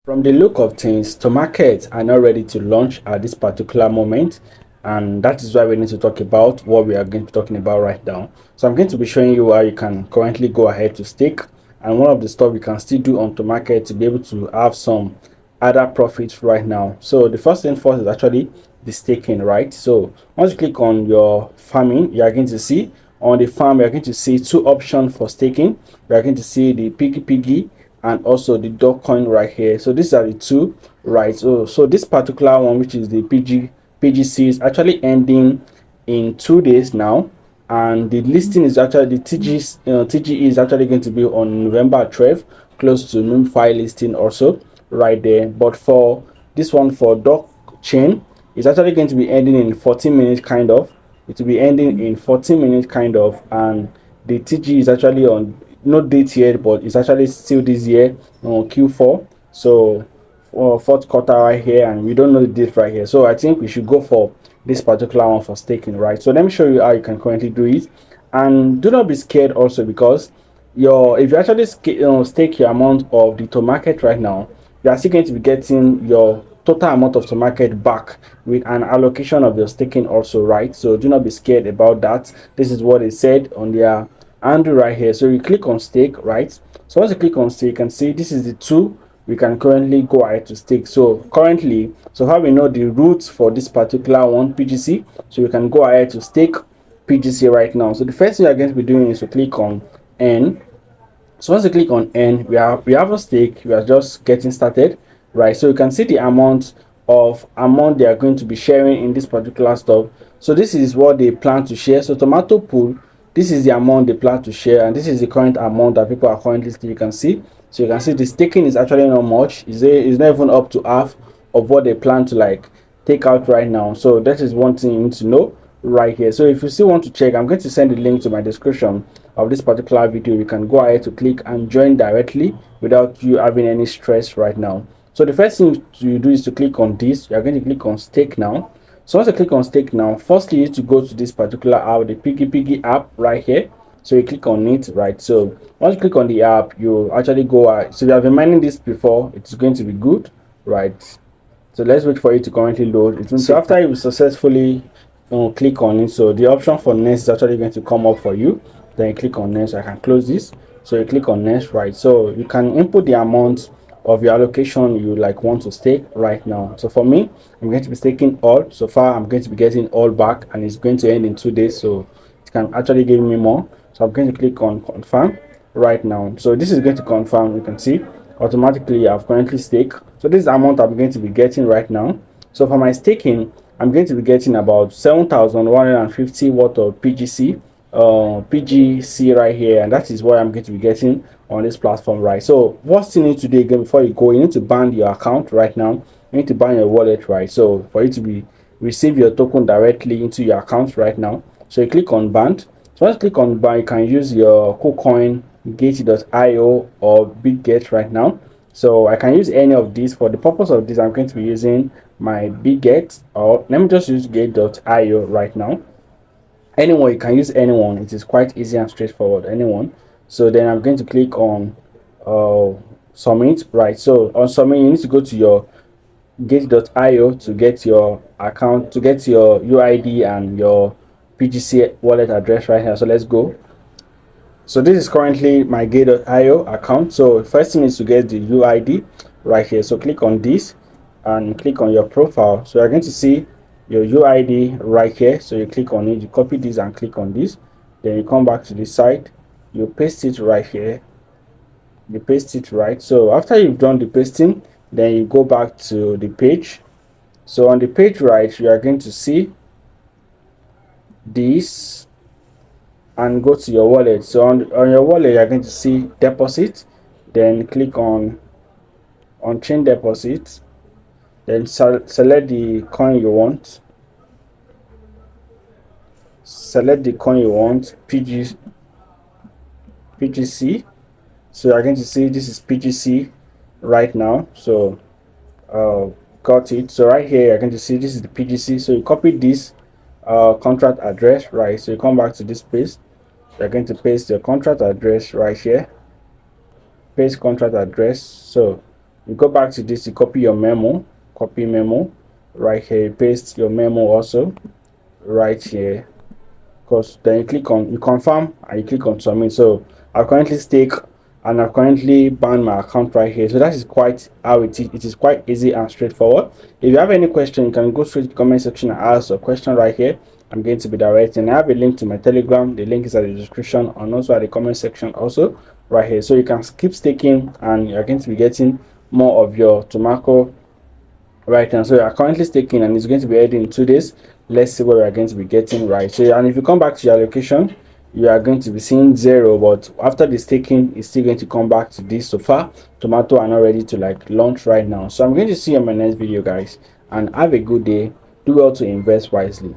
From the look of things, Tomarket are not ready to launch at this particular moment, and that is why we need to talk about what we are going to be talking about right now. So I'm going to be showing you how you can currently go ahead to stake, and one of the stuff you can still do on Tomarket to be able to have some other profits right now. So the first thing first is actually the staking, right? So once you click on your farming, you are going to see on the farm, you're going to see two options for staking. You are going to see the piggy and also the dog coin right here. So these are the two, right? So this particular one, which is the pgc, is actually ending in 2 days now, and the listing is actually the TGE is actually going to be on November 12th, close to NumFi listing also right there. But for this one, for dog chain, it's actually going to be ending in 14 minutes kind of. It will be ending in 14 minutes kind of, and the TG is actually on no date yet, but it's actually still this year on Q4. So fourth quarter right here, and we don't know the date right here. So I think we should go for this particular one for staking, right? So let me show you how you can currently do it, and do not be scared also, because if you actually stake your amount of the to market right now, you are still going to be getting your total amount of to market back with an allocation of your staking also, right? So do not be scared about that. This is what they said on their handle right here. So you click on stake, right? So once you click on stake, you can see this is the two we can currently go ahead to stake. So currently, so how we know the routes for this particular one, PGC, so we can go ahead to stake PGC right now. So the first thing you're going to be doing is to click on N. So once you click on N, we have a stake. We are just getting started, right? So you can see the amount they are going to be sharing in this particular stuff. So this is what they plan to share. So tomato pool, this is the amount they plan to share, and this is the current amount that people are currently still. You can see. So you can see the staking is actually not much. It's not even up to half of what they plan to like take out right now. So that is one thing you need to know right here. So if you still want to check, I'm going to send the link to my description of this particular video. You can go ahead to click and join directly without you having any stress right now. So the first thing you do is to click on this. You're going to click on stake now. So once you click on stake now, firstly you need to go to this particular app, the piggy app right here. So you click on it, right? So once you click on the app, you actually go so you have been mining this before, it's going to be good, right? So let's wait for it to currently load. So after you successfully click on it, so the option for next is actually going to come up for you. Then you click on next. I can close this. So you click on next, right? So you can input the amount of your allocation you like want to stake right now. So for me, I'm going to be staking all. So far I'm going to be getting all back, and it's going to end in 2 days, so it can actually give me more. So I'm going to click on confirm right now. So this is going to confirm. You can see automatically I've currently staked. So this is the amount I'm going to be getting right now. So for my staking, I'm going to be getting about 7,150 worth of PGC right here, and that is what I'm going to be getting on this platform, right? So what you need to do again before you go, you need to ban your account right now. You need to ban your wallet, right? So for you to be receive your token directly into your account right now, so you click on ban. So once you click on ban, you can use your KuCoin, Gate.io, or BitGet right now. So I can use any of these. For the purpose of this, I'm going to be using my BitGet, or let me just use Gate.io right now. Anyone, you can use anyone. It is quite easy and straightforward, anyone. So then I'm going to click on submit, right? So on submit, you need to go to your Gate.io to get your account, to get your UID and your PGC wallet address right here. So let's go. So this is currently my Gate.io account. So first thing is to get the UID right here. So click on this and click on your profile. So you're going to see your UID right here. So you click on it, you copy this and click on this. Then you come back to this side, you paste it right here. You paste it right. So after you've done the pasting, then you go back to the page. So on the page right, you are going to see this and go to your wallet. So on your wallet, you're going to see deposit. Then click on chain deposit. Then select the coin you want. Select the coin you want, PGC. So you're going to see this is PGC right now. So got it. So right here you're going to see this is the PGC. So you copy this contract address, right? So you come back to this page. You're going to paste your contract address right here. Paste contract address. So You go back to this, you copy your memo, copy memo right here, you paste your memo also right here, because then you click on, you confirm and you click on submit. So I currently stake and I currently ban my account right here. So that is quite how it is. It is quite easy and straightforward. If you have any question, you can go straight to the comment section and ask a question right here. I'm going to be directing. I have a link to my Telegram. The link is at the description and also at the comment section also right here. So you can keep staking and you're going to be getting more of your Tomarket right now. So you are currently staking and it's going to be heading in 2 days. Let's see what we are going to be getting right. So and if you come back to your location, you are going to be seeing 0, but after the staking it's still going to come back to this. So far tomato are not ready to like launch right now. So I'm going to see you on my next video, guys, and have a good day. Do well to invest wisely.